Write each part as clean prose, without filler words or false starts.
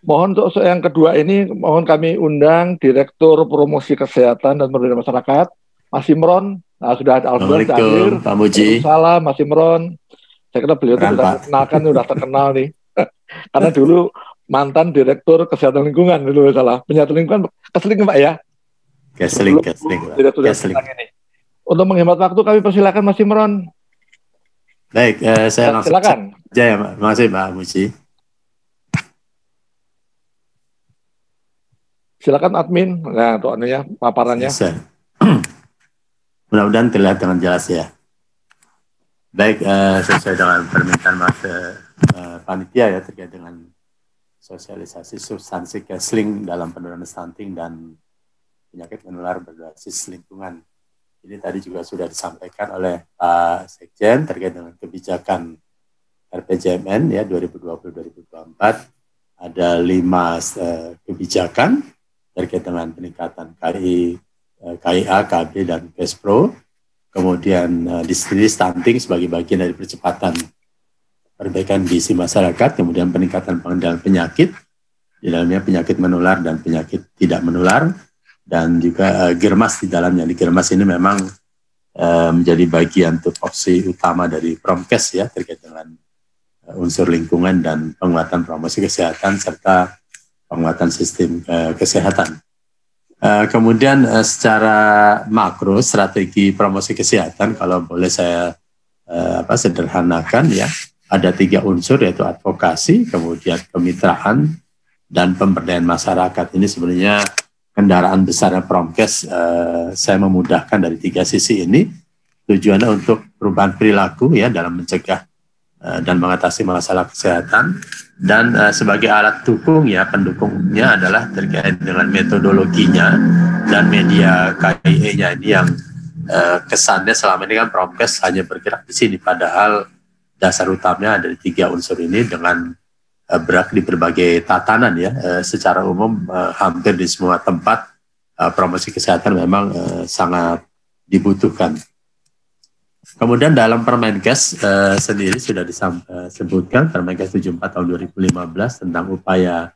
Mohon untuk yang kedua ini, mohon kami undang Direktur Promosi Kesehatan dan Pemberdayaan Masyarakat, Mas Imron. Nah, sudah ada Alhamdulillah sudah hadir. Assalamualaikum Pak Muji. Waalaikumsalam, Mas Imron. Saya kira beliau itu sudah dikenalkan, sudah terkenal nih. Karena dulu mantan Direktur Kesehatan Lingkungan, dulu salah. Penyatu lingkungan, Kesling Pak ya? Kesling. Direktur ini. Untuk menghemat waktu, kami persilakan Mas Imron. Baik, saya langsung silakan. Ya, terima kasih Pak Muji. Silakan admin, nah untuk anunya, paparannya. Mudah-mudahan terlihat dengan jelas ya. Baik, sesuai dengan permintaan Mas panitia ya terkait dengan sosialisasi substansi Kesling dalam penurunan stunting dan penyakit menular berbasis lingkungan. Ini tadi juga sudah disampaikan oleh Pak Sekjen terkait dengan kebijakan RPJMN ya 2020-2024. Ada 5 kebijakan terkait dengan peningkatan KIA, KB, dan KESPRO. Kemudian di sini stunting sebagai bagian dari percepatan perbaikan gizi masyarakat, kemudian peningkatan pengendalian penyakit, di dalamnya penyakit menular dan penyakit tidak menular, dan juga germas di dalamnya. Di germas ini memang menjadi bagian tupoksi utama dari Promkes ya, terkait dengan unsur lingkungan dan penguatan promosi kesehatan, serta penguatan sistem kesehatan. Kemudian secara makro strategi promosi kesehatan, kalau boleh saya sederhanakan ya, ada 3 unsur yaitu advokasi, kemudian kemitraan, dan pemberdayaan masyarakat. Ini sebenarnya kendaraan besarnya Promkes. Saya memudahkan dari 3 sisi ini, tujuannya untuk perubahan perilaku ya dalam mencegah dan mengatasi masalah kesehatan, dan sebagai alat dukung ya, pendukungnya adalah terkait dengan metodologinya dan media KIE-nya ini yang kesannya selama ini kan Promkes hanya bergerak di sini, padahal dasar utamanya ada di 3 unsur ini dengan bergerak di berbagai tatanan ya. Secara umum hampir di semua tempat promosi kesehatan memang sangat dibutuhkan. Kemudian dalam Permenkes sendiri sudah disebutkan Permenkes 74 tahun 2015 tentang upaya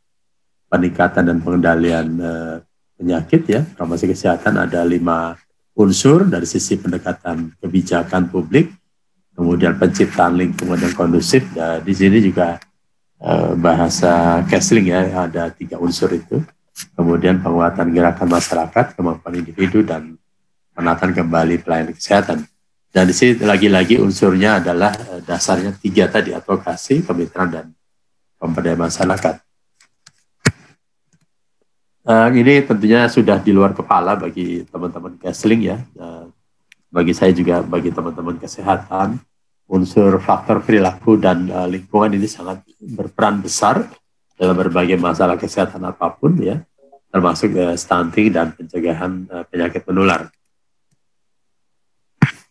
peningkatan dan pengendalian penyakit ya, promosi kesehatan ada 5 unsur dari sisi pendekatan kebijakan publik, kemudian penciptaan lingkungan yang kondusif. Di sini juga bahasa Kesling ya, ada 3 unsur itu. Kemudian penguatan gerakan masyarakat, kemampuan individu, dan penataan kembali pelayanan kesehatan. Dan di sini lagi-lagi unsurnya adalah dasarnya 3 tadi, advokasi, kemitraan, dan pemberdayaan masyarakat. Ini tentunya sudah di luar kepala bagi teman-teman Kesling ya. Bagi saya juga, bagi teman-teman kesehatan, unsur faktor perilaku dan lingkungan ini sangat berperan besar dalam berbagai masalah kesehatan apapun ya, termasuk stunting dan pencegahan penyakit menular.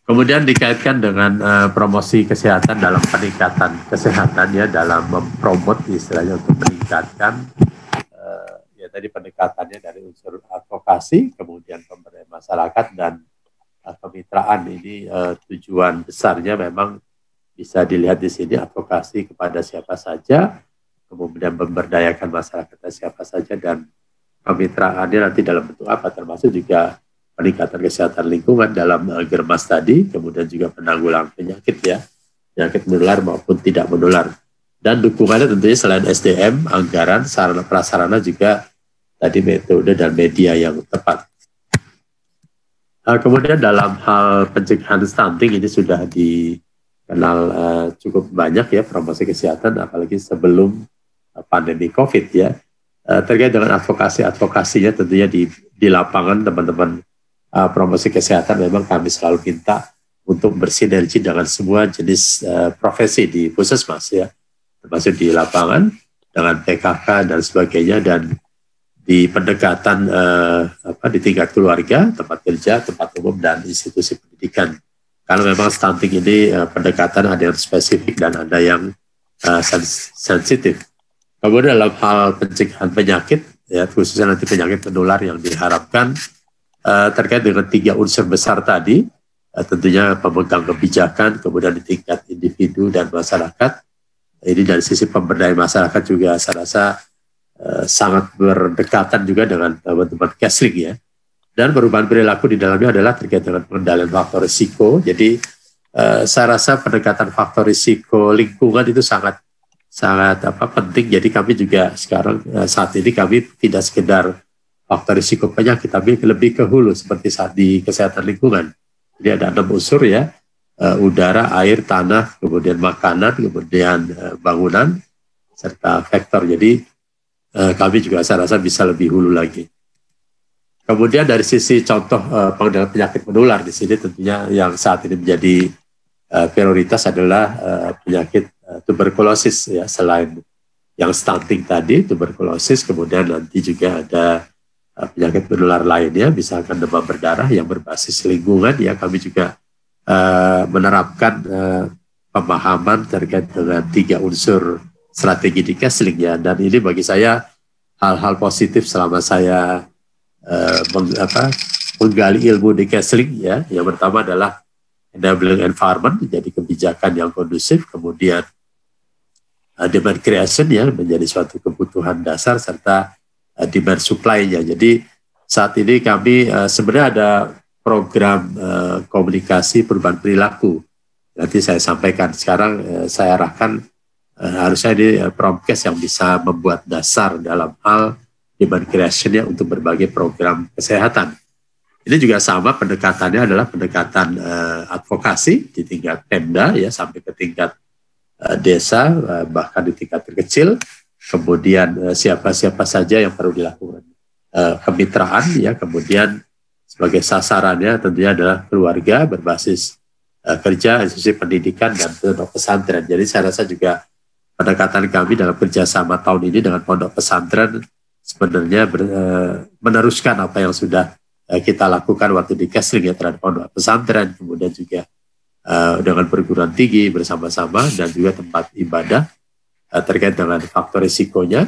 Kemudian dikaitkan dengan promosi kesehatan dalam peningkatan kesehatan ya, dalam mempromot istilahnya untuk meningkatkan ya tadi pendekatannya dari unsur advokasi, kemudian pemberdayaan masyarakat, dan kemitraan. Ini tujuan besarnya memang bisa dilihat di sini, advokasi kepada siapa saja, kemudian memberdayakan masyarakat siapa saja, dan kemitraannya nanti dalam bentuk apa, termasuk juga peningkatan kesehatan lingkungan dalam germas tadi, kemudian juga penanggulangan penyakit ya, penyakit menular maupun tidak menular. Dan dukungannya tentunya selain SDM, anggaran, sarana prasarana, juga tadi metode dan media yang tepat. Kemudian dalam hal pencegahan stunting ini sudah dikenal cukup banyak ya, promosi kesehatan, apalagi sebelum pandemi COVID ya. Terkait dengan advokasinya tentunya di lapangan teman-teman promosi kesehatan memang kami selalu minta untuk bersinergi dengan semua jenis profesi di puskesmas ya, termasuk di lapangan dengan PKK dan sebagainya, dan di pendekatan di tingkat keluarga, tempat kerja, tempat umum, dan institusi pendidikan. Kalau memang stunting ini pendekatan ada yang spesifik dan ada yang sensitif. Kemudian dalam hal pencegahan penyakit, ya khususnya nanti penyakit menular yang diharapkan terkait dengan 3 unsur besar tadi, tentunya pemegang kebijakan, kemudian di tingkat individu dan masyarakat. Ini dari sisi pemberdayaan masyarakat juga saya rasa sangat berdekatan juga dengan teman-teman Kesling ya. Dan perubahan perilaku di dalamnya adalah terkait dengan pengendalian faktor risiko. Jadi saya rasa pendekatan faktor risiko lingkungan itu sangat penting. Jadi kami juga sekarang saat ini kami tidak sekedar faktor risiko penyakit, tapi lebih ke hulu seperti saat di kesehatan lingkungan. Jadi ada 6 unsur ya, udara, air, tanah, kemudian makanan, kemudian bangunan, serta vektor. Jadi kami juga saya rasa bisa lebih hulu lagi. Kemudian dari sisi contoh pengendalian penyakit menular di sini tentunya yang saat ini menjadi prioritas adalah penyakit tuberkulosis ya, selain yang stunting tadi tuberkulosis, kemudian nanti juga ada penyakit menular lainnya, misalkan demam berdarah yang berbasis lingkungan ya. Kami juga menerapkan pemahaman terkait dengan 3 unsur strategi di Kesling ya, dan ini bagi saya hal-hal positif selama saya menggali ilmu di Kesling ya. Yang pertama adalah enabling environment, jadi kebijakan yang kondusif, kemudian demand creation ya, menjadi suatu kebutuhan dasar, serta demand supply-nya. Jadi saat ini kami sebenarnya ada program komunikasi perubahan perilaku. Nanti saya sampaikan. Sekarang saya arahkan harusnya ini Promkes yang bisa membuat dasar dalam hal demand creation-nya untuk berbagai program kesehatan. Ini juga sama pendekatannya adalah pendekatan advokasi di tingkat Pemda ya, sampai ke tingkat desa, bahkan di tingkat terkecil. Kemudian siapa-siapa saja yang perlu dilakukan kemitraan ya, kemudian sebagai sasarannya tentunya adalah keluarga berbasis kerja, institusi pendidikan, dan pondok pesantren. Jadi saya rasa juga pendekatan kami dalam kerjasama tahun ini dengan pondok pesantren sebenarnya meneruskan apa yang sudah kita lakukan waktu di Kesling ya, terhadap pondok pesantren, kemudian juga dengan perguruan tinggi bersama-sama, dan juga tempat ibadah terkait dengan faktor risikonya,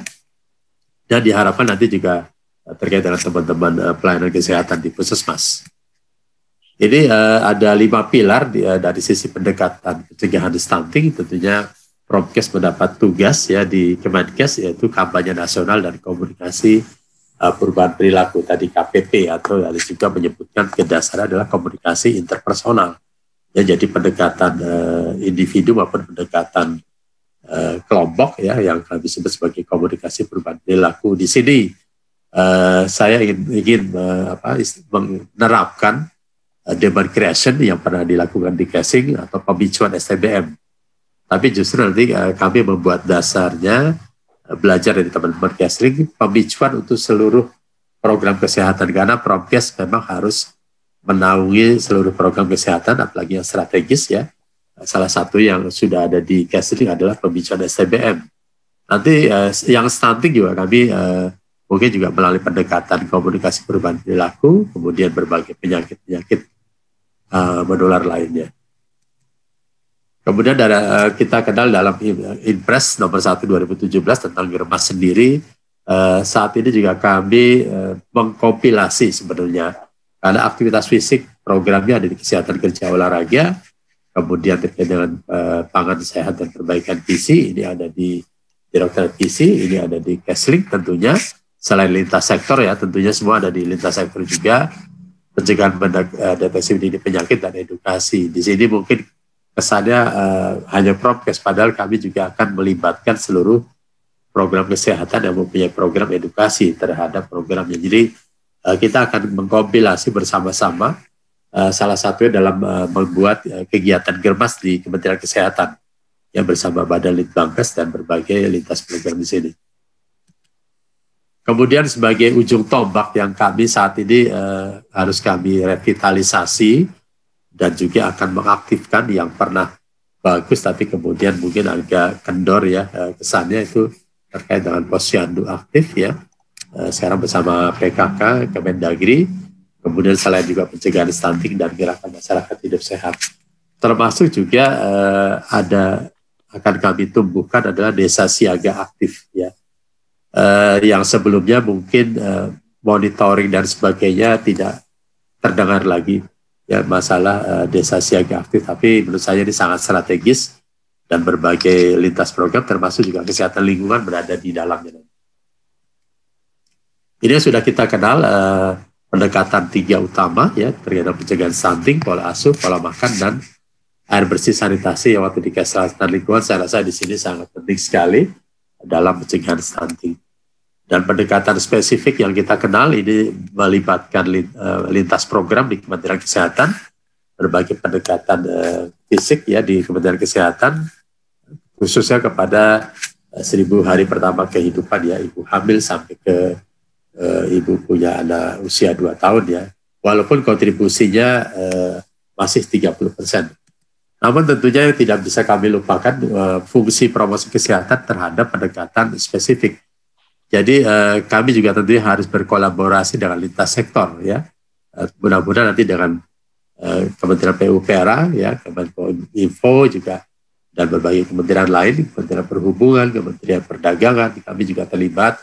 dan diharapkan nanti juga terkait dengan teman-teman pelayanan kesehatan di Puskesmas. Ini ada 5 pilar dari sisi pendekatan pencegahan stunting. Tentunya Promkes mendapat tugas ya di Kemenkes, yaitu kampanye nasional dan komunikasi perubahan perilaku, tadi KPP, atau juga menyebutkan dasarnya adalah komunikasi interpersonal. Ya, jadi pendekatan individu maupun pendekatan kelompok ya, yang kami sebut sebagai komunikasi perubahan perilaku. Di sini saya ingin menerapkan demand creation yang pernah dilakukan di Kesling atau pemicuan STBM. Tapi justru nanti kami membuat dasarnya, belajar dari teman-teman Kesling, pemicuan untuk seluruh program kesehatan, karena Promkes memang harus menaungi seluruh program kesehatan, apalagi yang strategis ya. Salah satu yang sudah ada di Kesling adalah pemicuan STBM. Nanti yang stunting juga kami mungkin juga melalui pendekatan komunikasi perubahan perilaku, kemudian berbagai penyakit-penyakit menular lainnya. Kemudian kita kenal dalam Inpres nomor 1 2017 tentang Germas sendiri, saat ini juga kami mengkompilasi sebenarnya, karena aktivitas fisik programnya ada di kesehatan kerja olahraga, kemudian terkait dengan pangan sehat dan perbaikan gizi, ini ada di Direktorat Gizi, ini ada di Kesling tentunya, selain lintas sektor ya, tentunya semua ada di lintas sektor juga, pencegahan deteksi dini penyakit dan edukasi. Di sini mungkin kesannya hanya Promkes, padahal kami juga akan melibatkan seluruh program kesehatan yang mempunyai program edukasi terhadap programnya. Jadi kita akan mengkompilasi bersama-sama, salah satunya dalam membuat kegiatan Germas di Kementerian Kesehatan yang bersama Badan Litbangkes dan berbagai lintas program di sini. Kemudian sebagai ujung tombak yang kami saat ini harus kami revitalisasi dan juga akan mengaktifkan yang pernah bagus tapi kemudian mungkin agak kendor ya kesannya, itu terkait dengan posyandu aktif ya. Sekarang bersama PKK, Kemendagri, kemudian selain juga pencegahan stunting dan gerakan masyarakat hidup sehat. Termasuk juga akan kami tumbuhkan adalah desa siaga aktif ya. Yang sebelumnya mungkin monitoring dan sebagainya tidak terdengar lagi ya masalah desa siaga aktif, tapi menurut saya ini sangat strategis dan berbagai lintas program termasuk juga kesehatan lingkungan berada di dalamnya. Ini yang sudah kita kenal pendekatan 3 utama ya terkait dengan pencegahan stunting, pola asuh, pola makan, dan air bersih sanitasi yang waktu di Kesehatan Lingkungan saya rasa di sini sangat penting sekali dalam pencegahan stunting. Dan pendekatan spesifik yang kita kenal ini melibatkan lintas program di Kementerian Kesehatan, berbagai pendekatan fisik ya di Kementerian Kesehatan, khususnya kepada 1000 hari pertama kehidupan ya, ibu hamil sampai ke ibu punya anak usia 2 tahun ya, walaupun kontribusinya masih 30%. Namun tentunya yang tidak bisa kami lupakan fungsi promosi kesehatan terhadap pendekatan spesifik. Jadi kami juga tentunya harus berkolaborasi dengan lintas sektor ya. Mudah-mudahan nanti dengan Kementerian PUPR ya, Kemenkominfo juga, dan berbagai kementerian lain, Kementerian Perhubungan, Kementerian Perdagangan, kami juga terlibat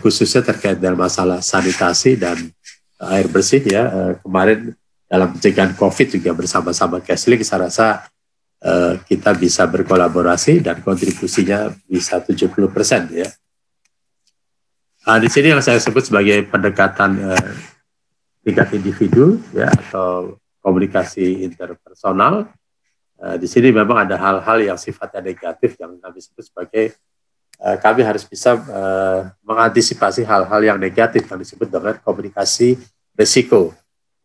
khususnya terkait dengan masalah sanitasi dan air bersih ya. Kemarin dalam pencegahan COVID juga bersama-sama Keslink, saya rasa kita bisa berkolaborasi dan kontribusinya bisa 70% ya. Di sini yang saya sebut sebagai pendekatan tingkat individu ya, atau komunikasi interpersonal. Di sini memang ada hal-hal yang sifatnya negatif yang kami sebut sebagai kami harus bisa mengantisipasi hal-hal yang negatif yang disebut dengan komunikasi risiko.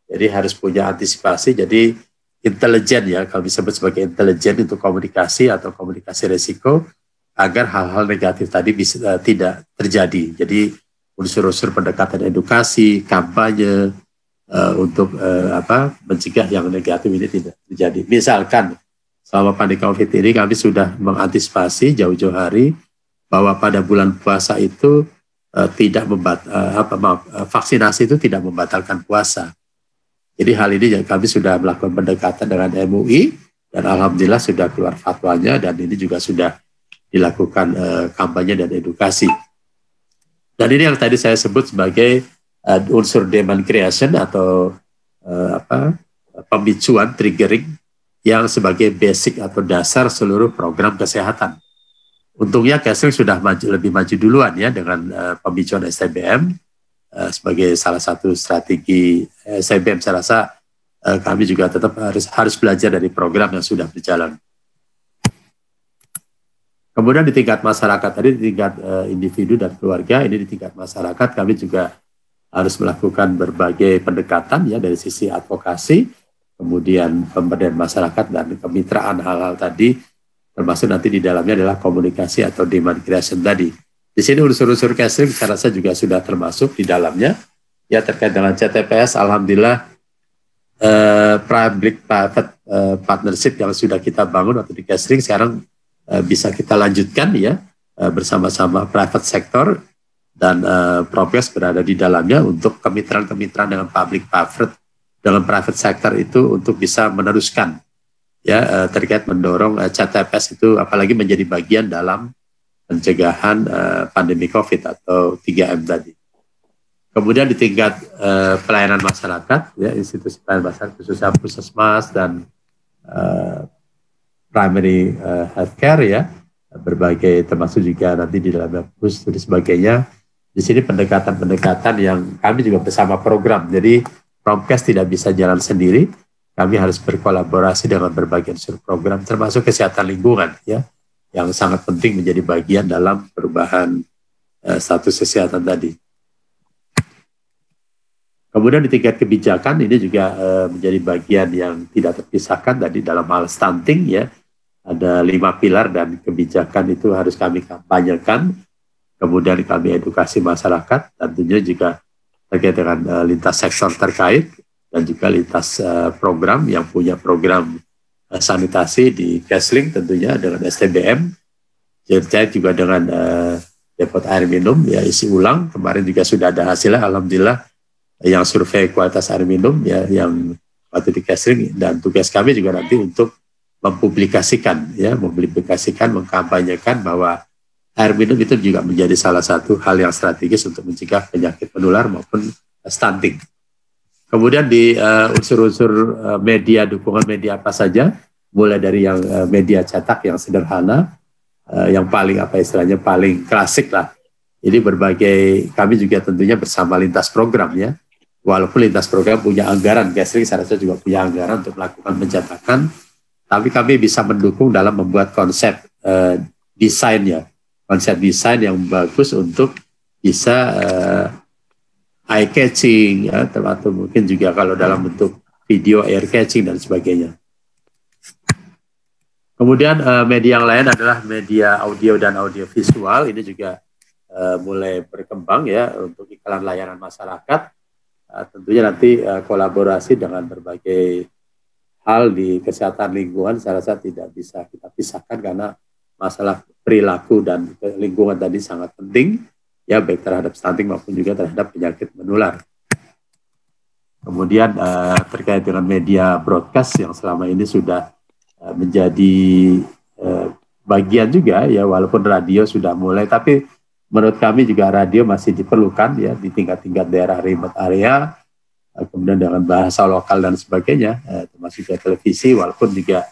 Jadi harus punya antisipasi, jadi intelijen ya, kami sebut sebagai intelijen untuk komunikasi atau komunikasi risiko agar hal-hal negatif tadi bisa tidak terjadi. Jadi unsur-unsur pendekatan edukasi, kampanye untuk mencegah yang negatif ini tidak terjadi. Misalkan selama pandemi COVID ini kami sudah mengantisipasi jauh-jauh hari bahwa pada bulan puasa itu vaksinasi itu tidak membatalkan puasa. Jadi hal ini kami sudah melakukan pendekatan dengan MUI dan alhamdulillah sudah keluar fatwanya, dan ini juga sudah dilakukan kampanye dan edukasi. Dan ini yang tadi saya sebut sebagai unsur demand creation atau pemicuan, triggering, yang sebagai basic atau dasar seluruh program kesehatan. Untungnya Keslink sudah lebih maju duluan ya dengan pembicaraan STBM sebagai salah satu strategi STBM. Saya rasa kami juga tetap harus belajar dari program yang sudah berjalan. Kemudian di tingkat masyarakat tadi, di tingkat individu dan keluarga, ini di tingkat masyarakat kami juga harus melakukan berbagai pendekatan ya dari sisi advokasi, kemudian pemberdayaan masyarakat dan kemitraan hal-hal tadi. Termasuk nanti di dalamnya adalah komunikasi atau demand creation tadi. Di sini unsur-unsur Keslink saya rasa juga sudah termasuk di dalamnya. Ya terkait dengan CTPS, alhamdulillah public-private partnership yang sudah kita bangun waktu di Keslink sekarang bisa kita lanjutkan ya bersama-sama private sector, dan progres berada di dalamnya untuk kemitraan-kemitraan dengan public-private dalam private sector itu untuk bisa meneruskan ya terkait mendorong CTPS itu apalagi menjadi bagian dalam pencegahan pandemi COVID atau 3M tadi. Kemudian di tingkat pelayanan masyarakat ya, institusi pelayanan masyarakat khususnya puskesmas dan primary healthcare ya, berbagai termasuk juga nanti di dalam dan sebagainya. Di sini pendekatan-pendekatan yang kami juga bersama program. Jadi Promkes tidak bisa jalan sendiri. Kami harus berkolaborasi dengan berbagai unsur program, termasuk kesehatan lingkungan, ya, yang sangat penting menjadi bagian dalam perubahan status kesehatan tadi. Kemudian di tingkat kebijakan ini juga menjadi bagian yang tidak terpisahkan tadi dalam hal stunting, ya, ada 5 pilar dan kebijakan itu harus kami kampanyekan. Kemudian kami edukasi masyarakat, tentunya juga terkait dengan lintas sektor terkait. Dan juga lintas program yang punya program sanitasi di Keslink tentunya dengan STBM, terkait juga dengan depot air minum ya isi ulang. Kemarin juga sudah ada hasilnya, alhamdulillah, yang survei kualitas air minum ya yang waktu di Keslink, dan tugas kami juga nanti untuk mempublikasikan ya, mengkampanyekan bahwa air minum itu juga menjadi salah satu hal yang strategis untuk mencegah penyakit menular maupun stunting. Kemudian di unsur-unsur media, dukungan media apa saja, mulai dari yang media cetak yang sederhana, yang paling paling klasik lah, Jadi kami juga tentunya bersama lintas program ya. Walaupun lintas program punya anggaran, Gasling saya rasa juga punya anggaran untuk melakukan pencetakan, tapi kami bisa mendukung dalam membuat konsep desain ya, konsep desain yang bagus untuk bisa eye catching ya, atau mungkin juga kalau dalam bentuk video ear catching dan sebagainya. Kemudian media yang lain adalah media audio dan audio visual. Ini juga mulai berkembang ya untuk iklan layanan masyarakat. Tentunya nanti kolaborasi dengan berbagai hal di kesehatan lingkungan saya rasa tidak bisa kita pisahkan karena masalah perilaku dan lingkungan tadi sangat penting ya, baik terhadap stunting maupun juga terhadap penyakit menular. Kemudian terkait dengan media broadcast yang selama ini sudah menjadi bagian juga ya, walaupun radio sudah mulai, tapi menurut kami juga radio masih diperlukan ya di tingkat-tingkat daerah remote area, kemudian dengan bahasa lokal dan sebagainya, termasuk juga televisi, walaupun juga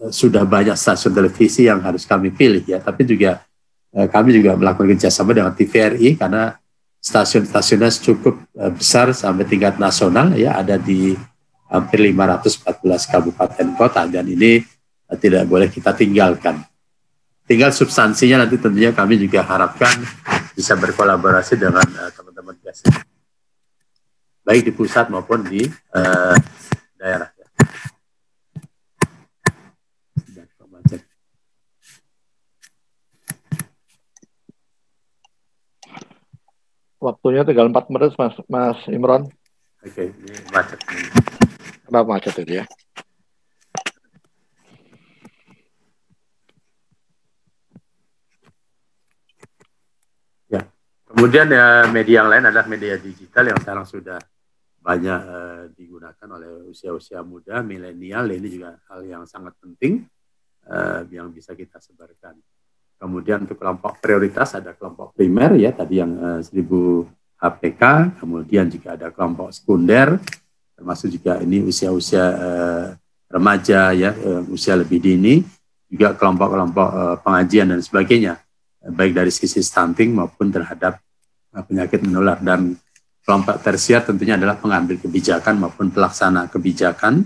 sudah banyak stasiun televisi yang harus kami pilih ya, tapi juga kami juga melakukan kerjasama dengan TVRI karena stasiun-stasiunnya cukup besar sampai tingkat nasional ya, ada di hampir 514 kabupaten kota, dan ini tidak boleh kita tinggalkan. Tinggal substansinya nanti tentunya kami juga harapkan bisa berkolaborasi dengan teman-teman Gasling, baik di pusat maupun di daerah. Waktunya tinggal 4 menit, Mas Imron. Oke, ini macet. Kenapa macet itu ya? Ya. Kemudian ya, media yang lain adalah media digital yang sekarang sudah banyak digunakan oleh usia-usia muda, milenial. Ini juga hal yang sangat penting yang bisa kita sebarkan. Kemudian untuk kelompok prioritas ada kelompok primer ya, tadi yang 1000 HPK, kemudian juga ada kelompok sekunder, termasuk juga ini usia-usia remaja ya, usia lebih dini, juga kelompok-kelompok pengajian dan sebagainya, baik dari sisi stunting maupun terhadap penyakit menular. Dan kelompok tersier tentunya adalah pengambil kebijakan maupun pelaksana kebijakan,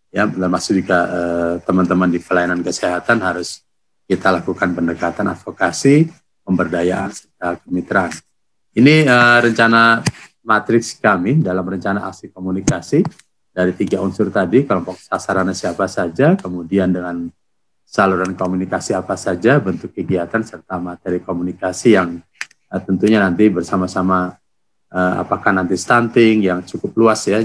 ya, termasuk juga teman-teman di pelayanan kesehatan harus kita lakukan pendekatan advokasi, pemberdayaan, serta kemitraan. Ini rencana matriks kami dalam rencana aksi komunikasi dari 3 unsur tadi, kelompok sasarannya siapa saja, kemudian dengan saluran komunikasi apa saja, bentuk kegiatan, serta materi komunikasi yang tentunya nanti bersama-sama apakah nanti stunting yang cukup luas ya,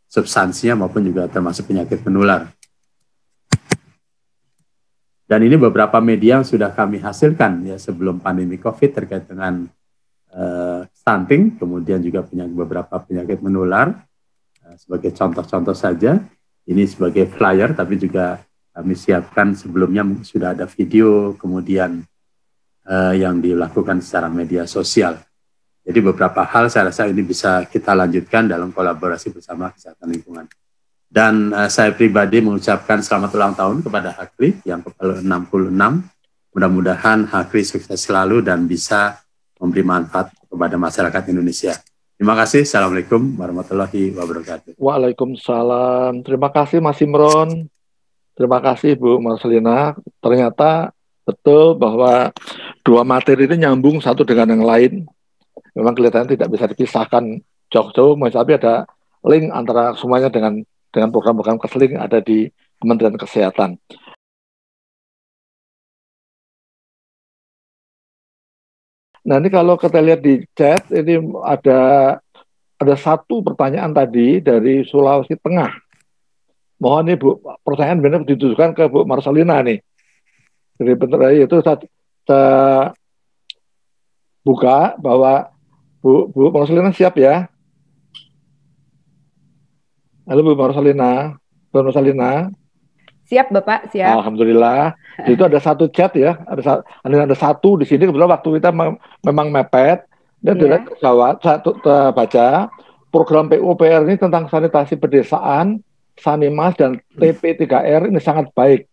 substansinya maupun juga termasuk penyakit menular. Dan ini beberapa media yang sudah kami hasilkan ya sebelum pandemi COVID terkait dengan stunting, kemudian juga beberapa penyakit menular. Sebagai contoh-contoh saja, ini sebagai flyer, tapi juga kami siapkan sebelumnya sudah ada video, kemudian yang dilakukan secara media sosial. Jadi beberapa hal saya rasa ini bisa kita lanjutkan dalam kolaborasi bersama kesehatan lingkungan. Dan saya pribadi mengucapkan selamat ulang tahun kepada Hakri yang ke-66. Mudah-mudahan Hakri sukses selalu dan bisa memberi manfaat kepada masyarakat Indonesia. Terima kasih. Assalamualaikum warahmatullahi wabarakatuh. Waalaikumsalam. Terima kasih Mas Imron. Terima kasih Bu Marcelina. Ternyata betul bahwa dua materi ini nyambung satu dengan yang lain. Memang kelihatannya tidak bisa dipisahkan jauh-jauh, tapi ada link antara semuanya dengan program-program Gasling ada di Kementerian Kesehatan. Nah, ini kalau kita lihat di chat, ini ada satu pertanyaan tadi dari Sulawesi Tengah. Mohon nih Bu, pertanyaan benar ditujukan ke Bu Marcelina nih. Jadi benar itu saya buka bahwa Bu Marcelina siap ya? Halo Bu Marcelina. Bu Marcelina. Siap Bapak, siap. Alhamdulillah. Itu ada satu chat ya, ada satu di sini kebetulan waktu kita memang mepet dan tidak satu baca program PUPR ini tentang sanitasi pedesaan, Sanimas dan TP3R ini sangat baik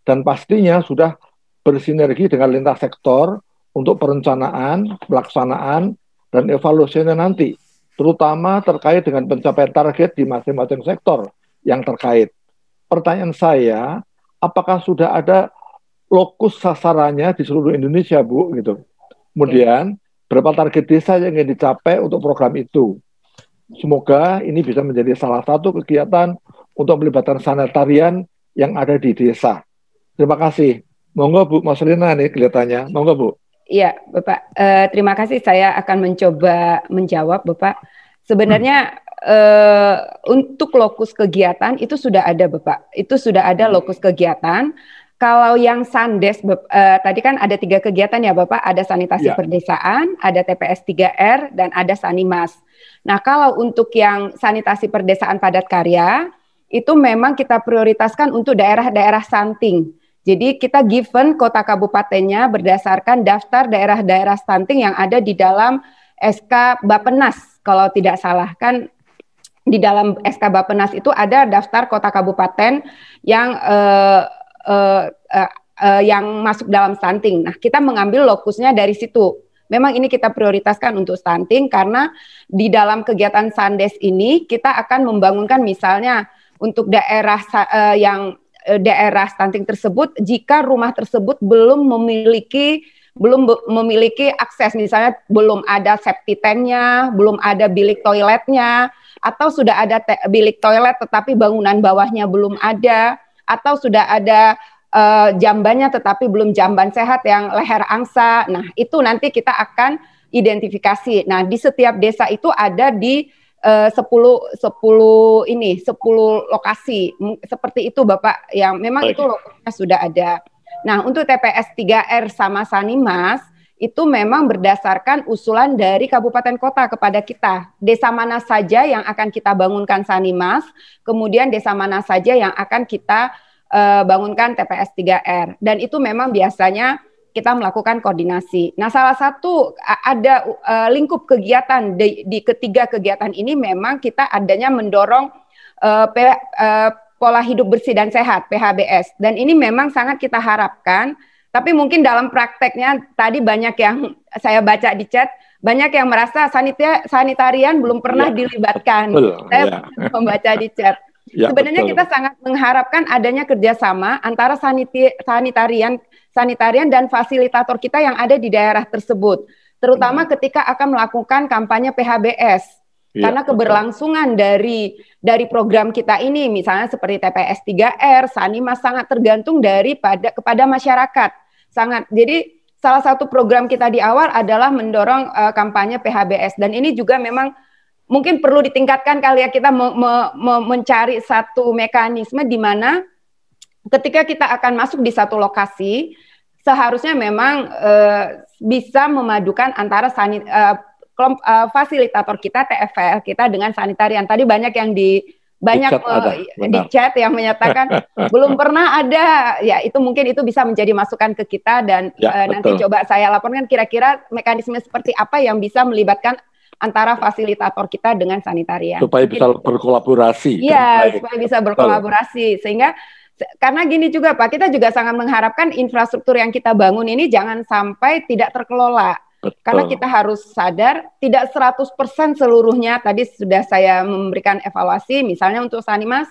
dan pastinya sudah bersinergi dengan lintas sektor untuk perencanaan, pelaksanaan, dan evaluasinya nanti, terutama terkait dengan pencapaian target di masing-masing sektor yang terkait. Pertanyaan saya, apakah sudah ada lokus sasarannya di seluruh Indonesia, Bu? Gitu. Kemudian, berapa target desa yang ingin dicapai untuk program itu? Semoga ini bisa menjadi salah satu kegiatan untuk melibatkan sanitarian yang ada di desa. Terima kasih. Monggo Bu Marcelina nih kelihatannya. Monggo Bu. Iya, Bapak. Terima kasih. Saya akan mencoba menjawab, Bapak. Sebenarnya untuk lokus kegiatan itu sudah ada, Bapak. Itu sudah ada lokus kegiatan. Kalau yang Sandes, tadi kan ada 3 kegiatan ya, Bapak. Ada sanitasi perdesaan, ada TPS 3R, dan ada Sanimas. Nah, kalau untuk yang sanitasi perdesaan padat karya, itu memang kita prioritaskan untuk daerah-daerah stunting. Jadi kita given kota kabupatennya berdasarkan daftar daerah-daerah stunting yang ada di dalam SK Bappenas. Kalau tidak salah kan di dalam SK Bappenas itu ada daftar kota kabupaten yang masuk dalam stunting. Nah, kita mengambil lokusnya dari situ. Memang ini kita prioritaskan untuk stunting karena di dalam kegiatan Sandes ini kita akan membangunkan misalnya untuk daerah daerah stunting tersebut, jika rumah tersebut belum memiliki akses, misalnya belum ada septic tanknya, belum ada bilik toiletnya, atau sudah ada bilik toilet tetapi bangunan bawahnya belum ada, atau sudah ada jambannya tetapi belum jamban sehat yang leher angsa. Nah, itu nanti kita akan identifikasi. Nah, di setiap desa itu ada di 10 lokasi seperti itu Bapak, yang memang itu lokasinya sudah ada. Nah, untuk TPS 3R sama Sanimas itu memang berdasarkan usulan dari kabupaten kota kepada kita. Desa mana saja yang akan kita bangunkan Sanimas, kemudian desa mana saja yang akan kita bangunkan TPS 3R. Dan itu memang biasanya kita melakukan koordinasi. Nah, salah satu ada lingkup kegiatan di ketiga kegiatan ini memang kita adanya mendorong pola hidup bersih dan sehat (PHBS). Dan ini memang sangat kita harapkan. Tapi mungkin dalam prakteknya tadi banyak yang saya baca di chat, banyak yang merasa sanitarian belum pernah dilibatkan. Saya membaca di chat. Sebenarnya kita sangat mengharapkan adanya kerjasama antara sanitarian dan fasilitator kita yang ada di daerah tersebut, terutama ketika akan melakukan kampanye PHBS. Karena keberlangsungan dari program kita ini, misalnya seperti TPS 3R, Sanimas sangat tergantung kepada masyarakat. Jadi salah satu program kita di awal adalah mendorong kampanye PHBS, dan ini juga memang mungkin perlu ditingkatkan kali ya, kita mencari satu mekanisme di mana ketika kita akan masuk di satu lokasi, seharusnya memang bisa memadukan antara fasilitator kita, TFL kita dengan sanitarian. Tadi banyak yang di chat yang menyatakan belum pernah ada. Ya, itu mungkin itu bisa menjadi masukan ke kita, dan nanti coba saya laporkan kira-kira mekanisme seperti apa yang bisa melibatkan antara fasilitator kita dengan sanitarian. Supaya bisa berkolaborasi. Iya, supaya bisa berkolaborasi. Sehingga, karena gini juga Pak, kita juga sangat mengharapkan infrastruktur yang kita bangun ini jangan sampai tidak terkelola. Karena kita harus sadar, tidak 100% seluruhnya, tadi sudah saya memberikan evaluasi, misalnya untuk Sanimas,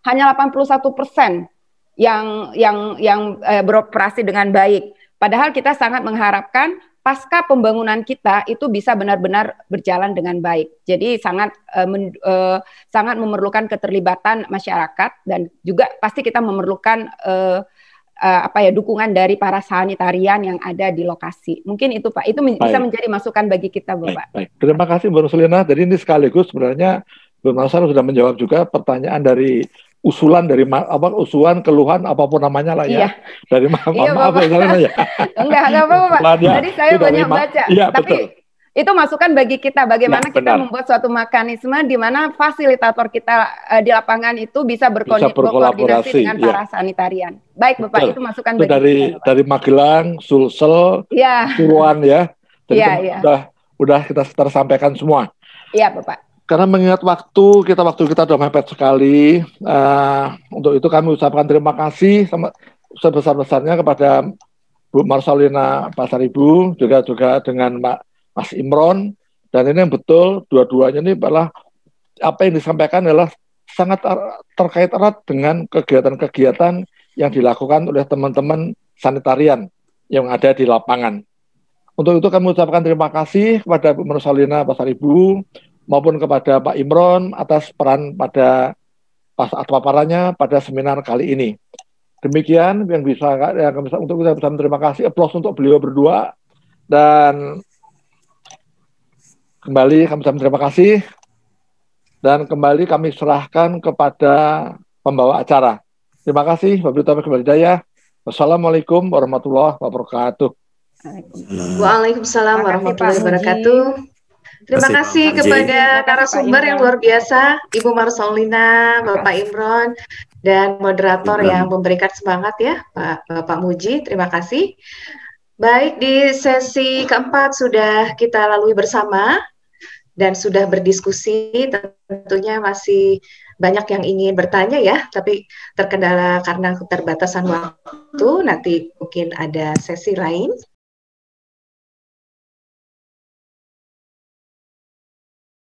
hanya 81% yang beroperasi dengan baik. Padahal kita sangat mengharapkan pasca pembangunan kita itu bisa benar-benar berjalan dengan baik. Jadi sangat memerlukan keterlibatan masyarakat, dan juga pasti kita memerlukan dukungan dari para sanitarian yang ada di lokasi. Mungkin itu Pak, itu bisa menjadi masukan bagi kita Bapak. Baik. Terima kasih Bu Roslina. Jadi ini sekaligus sebenarnya Bu Nasar sudah menjawab juga pertanyaan dari usulan keluhan apapun namanya lah ya. Dari maaf ya. Enggak apa-apa Pak. Tadi saya banyak baca. Tapi itu masukan bagi kita bagaimana kita membuat suatu mekanisme di mana fasilitator kita di lapangan itu bisa berkoordinasi dengan para sanitarian. Baik Bapak, itu masukan bagi kita. Dari Magelang, Sulsel, Purworejo ya. Jadi udah kita tersampaikan semua. Iya Bapak. Karena mengingat waktu kita sudah mepet sekali, untuk itu kami ucapkan terima kasih sebesar-besarnya kepada Bu Bu Marcelina Pasaribu, juga dengan Mas Imron, dan ini yang betul dua-duanya ini adalah apa yang disampaikan adalah sangat terkait erat dengan kegiatan-kegiatan yang dilakukan oleh teman-teman sanitarian yang ada di lapangan. Untuk itu kami ucapkan terima kasih kepada Bu Marcelina Pasaribu maupun kepada Pak Imron atas peran pada paparannya pada seminar kali ini. Demikian yang untuk kita bisa terima kasih, aplaus untuk beliau berdua, dan kembali kami ucapkan terima kasih, dan kembali kami serahkan kepada pembawa acara. Terima kasih, wabillahi taufiq wal hidayah. Wassalamualaikum warahmatullahi wabarakatuh. Waalaikumsalam warahmatullahi wabarakatuh. Terima kasih kepada narasumber yang luar biasa, Ibu Marcelina, Bapak Imron, dan moderator yang memberikan semangat ya, Bapak Muji. Terima kasih. Baik, di sesi keempat sudah kita lalui bersama dan sudah berdiskusi. Tentunya masih banyak yang ingin bertanya ya, tapi terkendala karena keterbatasan waktu. Nanti mungkin ada sesi lain.